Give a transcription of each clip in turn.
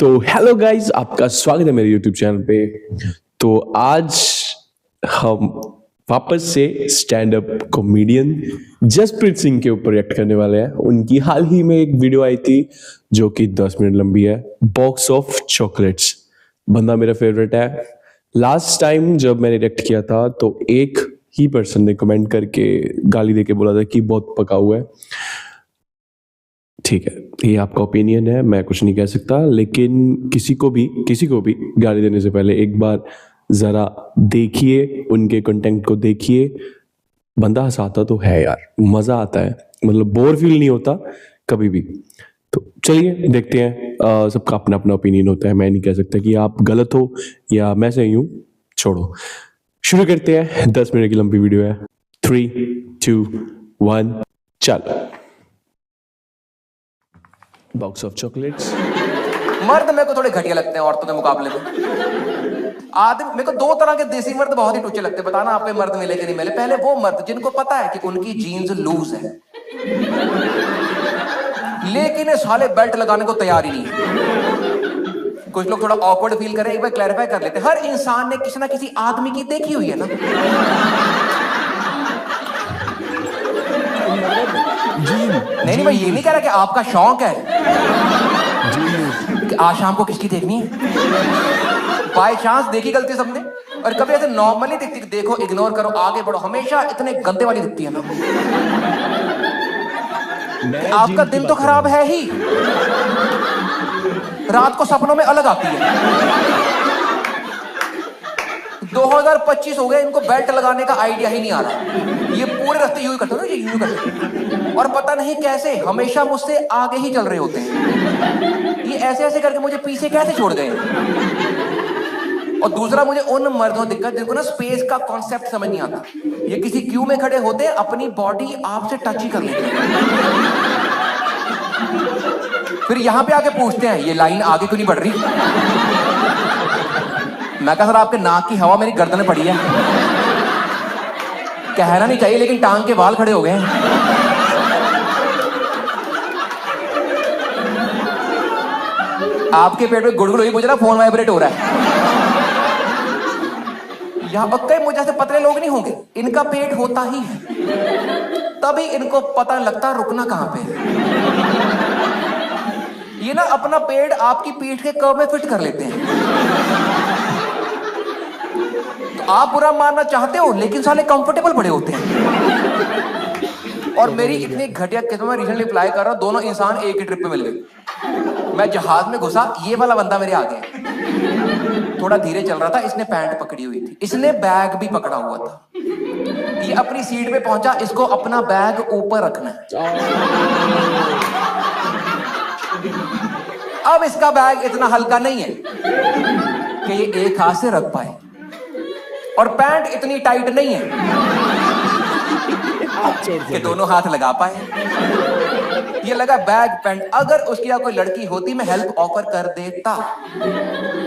तो hello guys, आपका स्वागत है मेरे यूट्यूब चैनल पे। तो आज हम वापस से stand up comedian Jaspreet Singh के ऊपर रिएक्ट करने वाले हैं। उनकी हाल ही में एक वीडियो आई थी जो कि 10 मिनट लंबी है, बॉक्स ऑफ चॉकलेट्स। बंदा मेरा फेवरेट है। लास्ट टाइम जब मैंने रिएक्ट किया था तो एक ही पर्सन ने कमेंट करके गाली देके बोला था कि बहुत पका हुआ है। ठीक है, ये आपका ओपिनियन है, मैं कुछ नहीं कह सकता, लेकिन किसी को भी गाली देने से पहले एक बार जरा देखिए, उनके कंटेंट को देखिए। बंदा हंसाता तो है यार, मजा आता है, मतलब बोर फील नहीं होता कभी भी। तो चलिए देखते हैं। सबका अपना अपना ओपिनियन होता है, मैं नहीं कह सकता कि आप गलत हो या मैं सही हूं। छोड़ो, शुरू करते हैं। 10 मिनट की लंबी वीडियो है। 3, 2, 1 चलो। Box of chocolates. मर्द मेरे को थोड़े घटिया लगते हैं औरतों के मुकाबले में। आदमी मेरे को दो तरह के देसी मर्द बहुत ही टुच्चे लगते हैं। बताना आप पे मर्द मिले कि नहीं मिले। पहले वो मर्द जिनको पता है कि उनकी जीन्स लूज है, लेकिन ये साले बेल्ट लगाने को तैयार ही नहीं है। कुछ लोग थोड़ा ऑकवर्ड फील करें, एक बार क्लैरिफाई कर लेते हैं। हर इंसान ने किसी ना किसी आदमी की देखी हुई है ना। नहीं, मैं ये नहीं कह रहा कि आपका शौक है कि आज शाम को किसकी देखनी है। बाय चांस देखी गलती सबने, और कभी ऐसे नॉर्मली दिखती, देखो इग्नोर करो आगे बढ़ो। हमेशा इतने गंदे वाली दिखती है ना। आपका दिन तो खराब है ही, रात को सपनों में अलग आती है। 2025 हो गए, इनको बेल्ट लगाने का आइडिया ही नहीं आ रहा। ये पूरे रास्ते यूं ही करते हो ना, ये यूं करते, और पता नहीं कैसे हमेशा मुझसे आगे ही चल रहे होते हैं। ये ऐसे ऐसे करके मुझे पीछे कैसे छोड़ गए। और दूसरा, मुझे उन मर्दों दिक्कत जिनको ना स्पेस का कॉन्सेप्ट समझ नहीं आता। ये किसी क्यू में खड़े होते हैं, अपनी बॉडी आपसे टच ही कर लेते हैं, फिर यहां पे आके पूछते हैं ये लाइन आगे क्यों नहीं बढ़ रही। मैं कहा सर आपके नाक की हवा मेरी गर्दन में पड़ी है। कहना नहीं चाहिए लेकिन टांग के बाल खड़े हो गए हैं। आपके पेट में गुड़गुड़ हुई, मुझे ना फोन वाइब्रेट हो रहा है। यहां पर कई मुझे से पतले लोग नहीं होंगे, इनका पेट होता ही है, तभी इनको पता लगता रुकना कहां पे है। ये ना अपना पेट आपकी पीठ के कर्व में फिट कर लेते हैं। तो आप बुरा मानना चाहते हो, लेकिन साले कंफर्टेबल बड़े होते हैं। और मेरी इतनी घटिया किस्मत, मैं रिसेंटली अप्लाई कर रहा हूं, दोनों इंसान एक ही ट्रिप पे मिल गए। मैं जहाज में घुसा, ये वाला बंदा मेरे आगे थोड़ा धीरे चल रहा था, इसने पैंट पकड़ी हुई थी, इसने बैग भी पकड़ा हुआ था। ये अपनी सीट पे पहुंचा, इसको अपना बैग ऊपर रखना है। अब इसका बैग इतना हल्का नहीं है कि ये एक हाथ से रख पाए, और पैंट इतनी टाइट नहीं है कि दोनों हाथ लगा पाए। ये लगा बैग पैंट। अगर उसकी यहाँ कोई लड़की होती, मैं हेल्प ऑफर कर देता।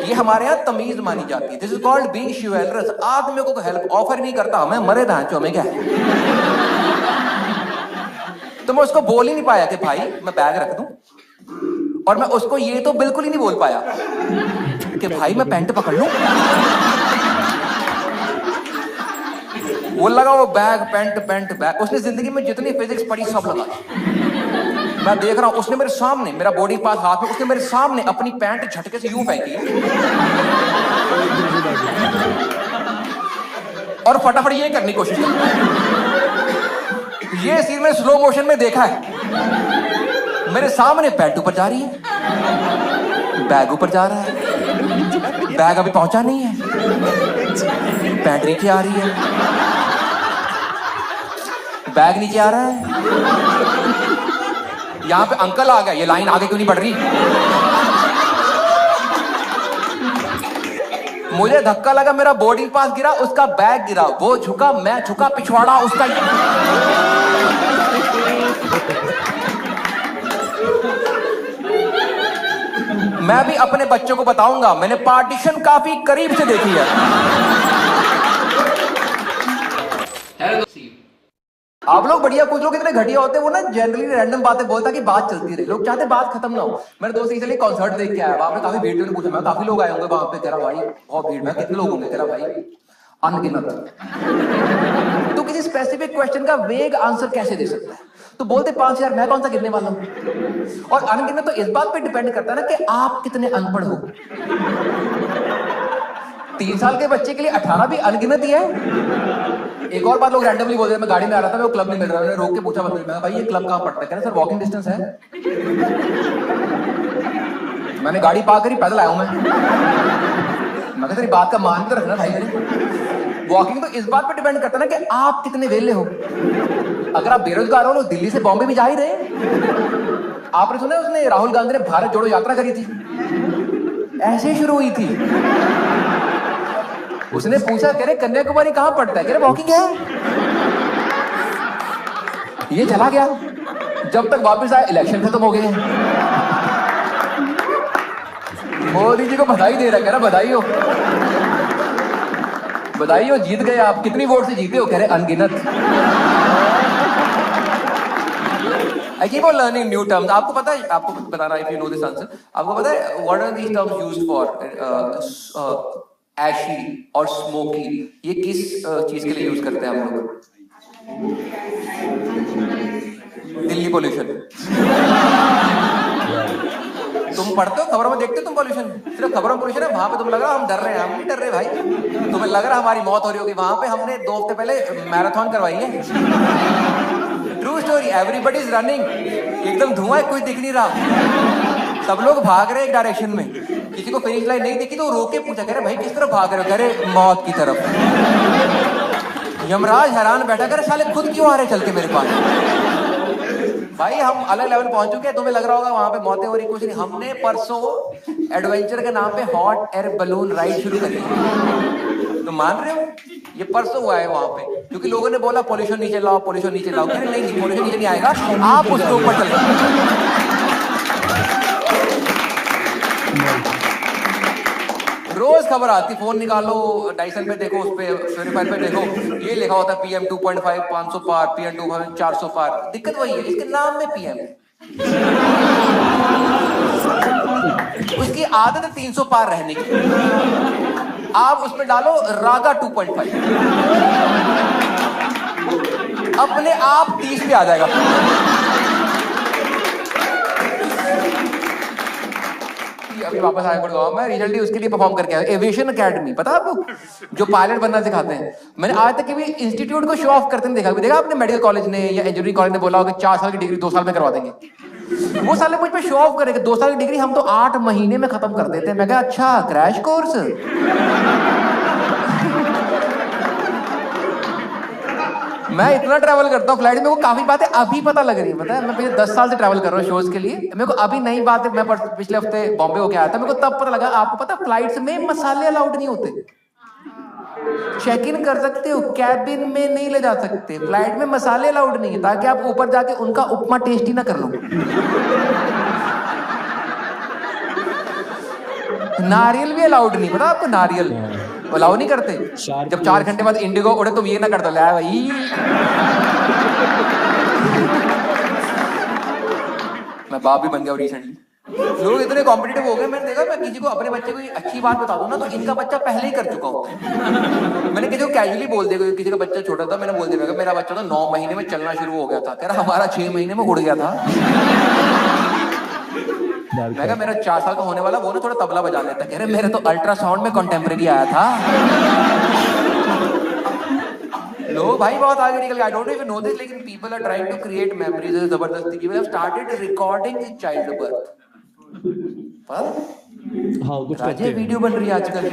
ये हमारे यहाँ तमीज मानी जाती है। This is called being chivalrous. आदमी को हेल्प ऑफर नहीं करता, हमें मरे दांचो में क्या है। तो मैं उसको बोल ही नहीं पाया कि भाई मैं बैग रख दूं, और मैं उसको ये तो बिल्कुल ही नहीं बोल पाया कि भाई मैं पैंट पकड़ लूं। वो लगा वो बैग पैंट पैंट बैग। उसने जिंदगी में जितनी फिजिक्स पढ़ी सब लगा। मैं देख रहा हूं, उसने मेरे सामने, मेरा बॉडी पार्ट हाथ में, उसने मेरे सामने अपनी पैंट झटके से यूं फेंकी और फटाफट ये करने की कोशिश की। ये सीन में स्लो मोशन में देखा है। मेरे सामने पैंट ऊपर जा रही है, बैग ऊपर जा रहा है, बैग अभी पहुंचा नहीं है, पैंट नीचे आ रही है, बैग नीचे आ रहा है। यहां पे अंकल आ गया, ये लाइन आगे क्यों नहीं बढ़ रही। मुझे धक्का लगा, मेरा बोर्डिंग पास गिरा, उसका बैग गिरा, वो झुका, मैं झुका, पिछवाड़ा उसका। मैं भी अपने बच्चों को बताऊंगा, मैंने पार्टीशन काफी करीब से देखी है। आप लोग बढ़िया, कुछ लोग इतने घटिया होते हैं वो ना जनरली रैंडम बातें बोलता कि बात चलती रहे, लोग चाहते बात खत्म ना हो। मेरे दोस्त इसलिए कॉन्सर्ट देख के आया, वहां पे काफी भीड़ थी, पूछा मैं काफी लोग आए होंगे वहां पे, कह रहा भाई बहुत भीड़ में, कितने लोग होंगे, कह रहा भाई अनगिनत। तो किसी स्पेसिफिक क्वेश्चन का वेग आंसर कैसे दे सकता है? तो बोलते 5000, मैं कौन सा गिनने वाला हूं? और अनगिनत तो इस बात पे डिपेंड करता है ना कि आप कितने अनपढ़ हो। 3 साल के बच्चे के लिए 18 भी अनगिनत ही है। एक और बात लोग रैंडमली बोलते हैं, मैं गाड़ी में आ रहा था, मैं वो क्लब नहीं मिल रहा, मैंने रोक के पूछा बंदे से, मैं भाई ये क्लब कहां पड़ता है? कह रहे सर वॉकिंग डिस्टेंस है। मैंने गाड़ी पार्क करी, पैदल आया हूं मैं कहा तेरी बात का मान तो रखना भाई मेरे। वॉकिंग तो इस बात पे डिपेंड करता है ना कि आप कितने वेले हो। अगर आप बेरोजगार हो, दिल्ली से बॉम्बे भी जा ही रहे। आपने सुना उसने, राहुल गांधी ने भारत जोड़ो यात्रा करी थी, ऐसे शुरू हुई थी। उसने पूछा कह रहे कन्याकुमारी कहां पड़ता है? कह रहे वॉकिंग है। ये चला गया, जब तक वापस आया इलेक्शन खत्म हो गए। मोदी जी को बधाई दे रहा, कह रहा बधाई हो, बधाई हो, जीत गए आप। कितनी वोट से जीते हो? कह रहे अनगिनत। I keep on learning new terms. आपको पता है, आपको बताना, if you know this answer, आपको पता है what are these terms used for? Ashy और smoky, ये किस चीज के लिए यूज करते हैं हम लोग? दिल्ली पोल्यूशन। तुम पढ़ते हो, खबरों में देखते हो तुम पोल्यूशन? सिर्फ खबरों में पोल्यूशन है, वहां पे तुम लग रहा हम डर रहे हैं। हम नहीं डर रहे भाई, तुम्हें लग रहा हमारी मौत हो रही होगी। वहां पे हमने 2 हफ्ते पहले मैराथन करवाई है। True story, everybody is running, एकदम धुआं है, कोई दिख नहीं रहा, सब लोग भाग रहे हैं एक डायरेक्शन में। किसी को फिनिश लाइन नहीं दिखी तो रोक के पूछा, कह रहे भाई किस तरफ भाग रहे हो? कह रहे मौत की तरफ। यमराज हैरान बैठा, करे साले खुद क्यों आ रहे चल के मेरे पास? भाई हम अलग लेवल पहुंच चुके हैं, तुम्हें लग रहा होगा वहां पे मौतें हो रही, कुछ नहीं। हमने परसों एडवेंचर के नाम पे हॉट एयर बलून राइड शुरू करी। तो मान रहे हो, ये परसों हुआ है वहां पे, क्योंकि लोगों ने बोला पोल्यूशन नीचे लाओ, पोल्यूशन नीचे लाओ। नहीं नहीं, पोल्यूशन नीचे नहीं आएगा, आप उसके ऊपर चल। रोज खबर आती, फोन निकालो, डाइसन पे देखो, उस पे प्योरीफायर पे देखो, ये लिखा होता है PM 2.5 500 पार, PM 2.5 400 पार। दिक्कत वही है, इसके नाम में PM है, उसकी आदत है 300 पार रहने की। आप उस पे डालो रागा 2.5, अपने आप 30 पे आ जाएगा। अभी वापस आया गुड़गांव में, रिजल्ट उसके लिए परफॉर्म करके आया, एविएशन एकेडमी, पता है आपको, जो पायलट बनना सिखाते हैं। मैंने आज तक कभी इंस्टीट्यूट को शो ऑफ करते नहीं देखा। देखा आपने मेडिकल कॉलेज ने या इंजीनियरिंग कॉलेज ने बोला होगा 4 साल की डिग्री 2 साल में करवा देंगे, वो साले मुझ पे शो ऑफ करेंगे 2 साल की डिग्री हम तो 8 महीने में खत्म कर देते हैं। मैं कहा अच्छा क्रैश कोर्स। मैं इतना ट्रैवल करता हूँ फ्लाइट में, वो काफी बातें अभी पता लग रही है। पता है मैं पिछले 10 साल से ट्रैवल कर रहा हूँ शोज के लिए, मेरे को अभी नई बात है। मैं पिछले हफ्ते बॉम्बे होके आया था, मेरे को तब पता लगा। आपको पता फ्लाइट्स में मसाले अलाउड नहीं होते, चेक इन कर सकते हो, कैबिन में नहीं ले जा सकते। फ्लाइट में मसाले अलाउड नहीं है, ताकि आप ऊपर जाके उनका उपमा टेस्टी ना कर लो। नारियल भी अलाउड नहीं, पता आपको, नारियल अलाउ नहीं करते। जब 4 घंटे बाद इंडिगो उड़े तुम ये ना कर दो, ले भाई। मैं बाप भी बन गया रिसेंटली। लोग इतने कॉम्पिटिटिव हो गए, मैंने देखा, मैं किसी को अपने बच्चे को अच्छी बात बता दूं ना तो इनका बच्चा पहले ही कर चुका होता है। मैंने किसी को कैजुअली बोल दिया, किसी का बच्चा छोटा था, मैंने बोल दिया मेरा बच्चा तो 9 महीने में चलना शुरू हो गया था। कह रहा हमारा 6 महीने में उड़ गया था। मैं कहा मेरा 4 साल का होने वाला वो ना थोड़ा तबला बजा लेता। कह रहे मेरे तो अल्ट्रासाउंड में कंटेम्परेरी आया था। लोग भाई बहुत आगे निकल गए। I don't even know this, लेकिन people are trying to create memories जबरदस्ती की। Have started recording child birth. हाँ कुछ राजे वीडियो बन रही है आजकल।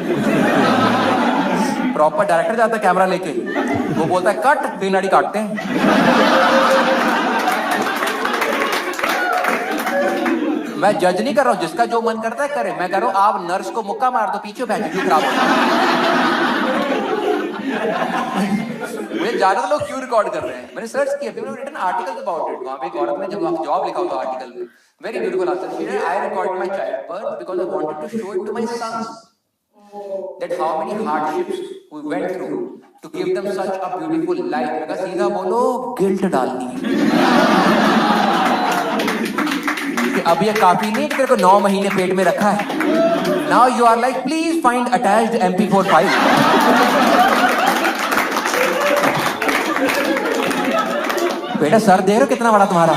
प्रॉपर डायरेक्टर जाता है कैमरा लेके, वो बोलता है कट, ग्रीन आड़ी काटते हैं। मैं जज नहीं कर रहा हूं, जिसका जो मन करता है करे। मैं कह रहा हूं आप नर्स को मुक्का मार दो पीछे, बैठ क्यों खराब हो। मुझे ज्यादा लोग क्यों रिकॉर्ड कर रहे हैं, मैंने सर्च किया, people have written articles about it. वहां पे एक औरत ने जब जॉब लिखा होता आर्टिकल में, very beautiful answer, she said I record my child birth because I wanted to show it to my sons that how many hardships we went through to give them such a beautiful life. मैं सीधा बोलो guilt डालनी है कि अब ये काफी नहीं कि तेरे को 9 महीने पेट में रखा है। Now you are like please find attached MP4 file. बेटा सर देख रहे हो कितना बड़ा तुम्हारा,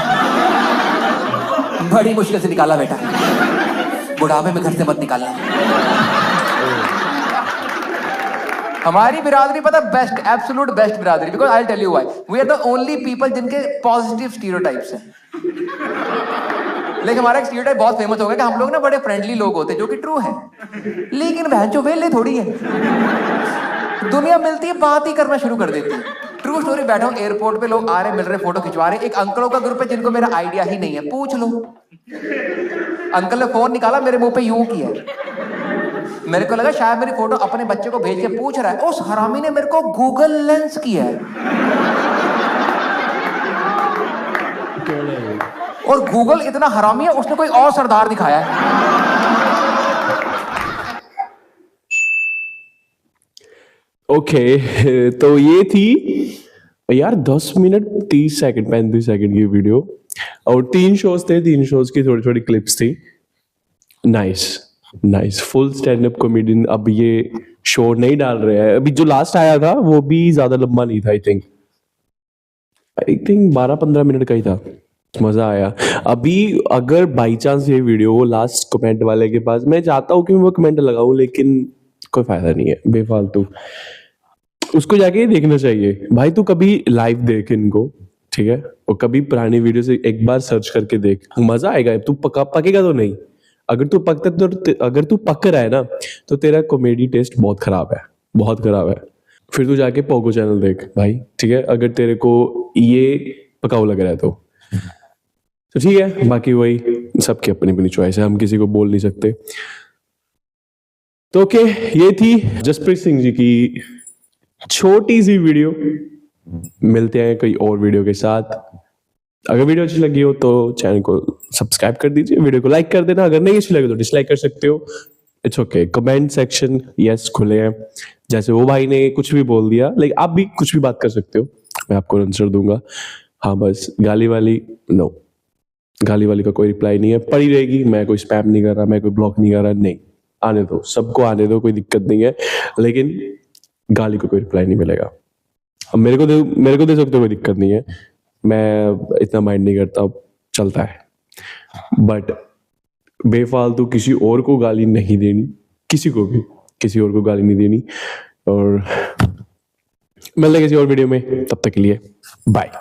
बड़ी मुश्किल से निकाला बेटा, बुढ़ापे में घर से मत निकालना। हमारी बिरादरी पता बेस्ट, एब्सोल्यूट बेस्ट बिरादरी, because I tell you why, we are the only people जिनके पॉजिटिव स्टीरियोटाइप्स हैं। लेकिन हमारा एक स्टीरियोटाइप बहुत फेमस हो गया कि हम लोग ना बड़े फ्रेंडली लोग होते हैं, जो कि ट्रू है, लेकिन बहन जो वेले थोड़ी है। दुनिया मिलती है बात ही करना शुरू कर देती है। ट्रू स्टोरी, बैठा हूं एयरपोर्ट पे, लोग आ रहे मिल रहे फोटो खिंचवा रहे, एक अंकलों का ग्रुप है जिनको मेरा आइडिया ही नहीं है, पूछ लो। अंकल ने फोन निकाला, मेरे मुंह पे यूं किया, मेरे को लगा शायद मेरी फोटो अपने बच्चे को भेज के पूछ रहा है, उस हरामी ने मेरे को गूगल लेंस किया है। और गूगल इतना हरामी है, उसने कोई और सरदार दिखाया है। ओके तो ये थी यार 10 मिनट 30 सेकंड 35 सेकंड की वीडियो, और 3 शोज थे, 3 शोज की थोड़ी थोड़ी क्लिप्स थी। Nice full stand up comedian. अब ये शो नहीं डाल रहे हैं, अभी जो लास्ट आया था वो भी ज्यादा लंबा नहीं था, आई थिंक 12-15 मिनट का ही था, मजा आया। अभी अगर बाई चांस ये वीडियो लास्ट कमेंट वाले के पास, मैं चाहता हूँ कि मैं वो कमेंट लगाऊं, लेकिन कोई फायदा नहीं है, बेफालतू। उसको जाके देखना चाहिए भाई, तू कभी लाइव देख इनको, ठीक है, और कभी पुरानी वीडियो से एक बार सर्च करके देख, मजा आएगा। तू पकेगा तो नहीं, अगर तू पक रहा है ना, तो तेरा कॉमेडी टेस्ट बहुत खराब है। फिर तू जाके पोगो चैनल देख भाई, ठीक है, अगर तेरे को ये पकाऊ लग रहा है तो ठीक है। बाकी वही सबकी अपनी अपनी चॉइस है, हम किसी को बोल नहीं सकते। तो ओके, ये थी जसप्रीत सिंह जी की छोटी सी वीडियो। मिलते हैं कोई और वीडियो के साथ। अगर वीडियो अच्छी लगी हो तो चैनल को सब्सक्राइब कर दीजिए, वीडियो को लाइक कर देना, अगर नहीं अच्छी लगी तो डिसलाइक कर सकते हो, it's okay. Comment section yes खुले हैं, जैसे वो भाई ने कुछ भी बोल दिया, लाइक आप भी कुछ भी बात कर सकते हो, मैं आपको आंसर दूंगा। हाँ बस गाली वाली नो, गाली वाली का कोई रिप्लाई नहीं है, पड़ी रहेगी। मैं कोई स्पैम नहीं कर रहा, मैं कोई ब्लॉक नहीं कर रहा, नहीं, आने दो, सबको आने दो, कोई दिक्कत नहीं है, लेकिन गाली को कोई रिप्लाई नहीं मिलेगा। अब मेरे को दे सकते हो, कोई दिक्कत नहीं है, मैं इतना माइंड नहीं करता, चलता है। बट बेफालतू किसी और को गाली नहीं देनी, किसी और को गाली नहीं देनी। और मिलते हैं किसी और वीडियो में, तब तक के लिए बाय।